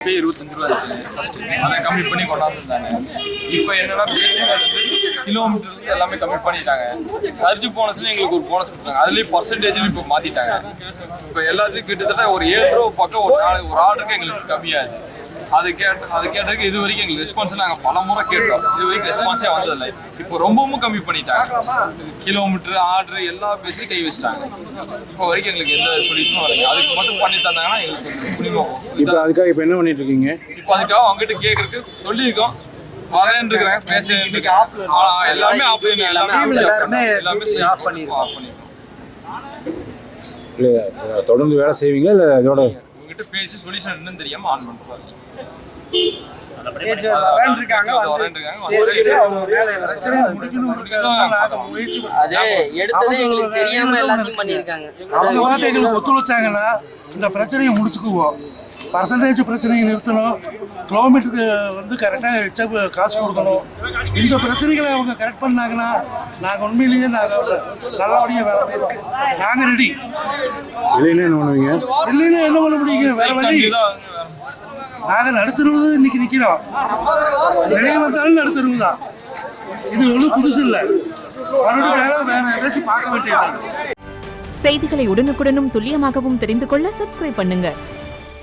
25 ரூபா ஃபர்ஸ்ட் அதை கம்மி பண்ணி கொண்டாந்துருந்தாங்க. இப்போ என்னன்னா பேசிக் வந்து கிலோமீட்டருக்கு எல்லாமே கம்மி பண்ணிட்டாங்க. சர்ஜ் போனஸ்ல எங்களுக்கு ஒரு போனஸ் கொடுத்தாங்க. அதுலேயும் பர்சன்டேஜ்ல இப்போ மாத்திட்டாங்க. இப்போ எல்லாத்துக்கும் கிட்டத்தட்ட ஒரு 7 ரூபா பக்கம் ஒரு ஆர்டருக்கு எங்களுக்கு கம்மியாகுது. அது கேட்டதுக்கு இது வரைக்கும் எங்களுக்கு ரெஸ்பான்ஸ் நாங்கள் பல முறை கேட்டோம். இது வரைக்கும் ரெஸ்பான்ஸே வந்ததில்லை. இப்போ ரொம்பவும் கம்மி பண்ணிட்டாங்க. கிலோமீட்டர் ஆர்டர் எல்லா பேசியும் கை வச்சுட்டாங்க. இப்போ வரைக்கும் எங்களுக்கு எந்த சொல்யூஷனும் வரல. அதுக்கு மட்டும் பண்ணி தந்தாங்கன்னா எங்களுக்கு புரியும். இப்போ அதுக்காக இப்போ என்ன பண்ணிட்டு இருக்கீங்க? இப்போ அதுக்காக அவங்ககிட்ட கேட்கறதுக்கு சொல்லியிருக்கோம். வரேன்னு இருக்கிறேன், பேச எல்லாமே ஆஃப்லைன் எல்லாமே ஆஃப் பண்ணிருக்கோம். இல்லை தொடர்ந்து வேலை செய்வீங்களா இல்லை இதோட உங்ககிட்ட பேசி சொல்யூஷன் என்னன்னு தெரியாம ஆன் பண்ணுறாங்க. ஒத்துழைச்சாங்கன்னா இந்த பிரச்சனையை முடிச்சுக்குவோம். பர்சன்டேஜ் பிரச்சனையை நிறுத்தணும். கிலோமீட்டருக்கு வந்து கரெக்டாக காசு கொடுக்கணும். இந்த பிரச்சனைகளை அவங்க கரெக்ட் பண்ணாங்கன்னா நாங்கள் உண்மையிலேயே நாங்கள் நல்லபடியாக வேலை செய்வோம். நாங்கள் ரெடி. இல்லைன்னா என்ன பண்ணுவீங்க? இல்லைன்னா என்ன பண்ண முடியுங்க? வேற வழி. நாங்கள் நடுத்தருவது இன்னைக்கு நிற்கிறோம். வெளியே வந்தாலும் நடுத்தருவு தான். இது ஒன்றும் புதுசு இல்லை. மறுபடியும் வேற ஏதாச்சும் பார்க்க வேண்டியது. செய்திகளை உடனுக்குடனும் துல்லியமாகவும் தெரிந்து கொள்ள சப்ஸ்கிரைப் பண்ணுங்க.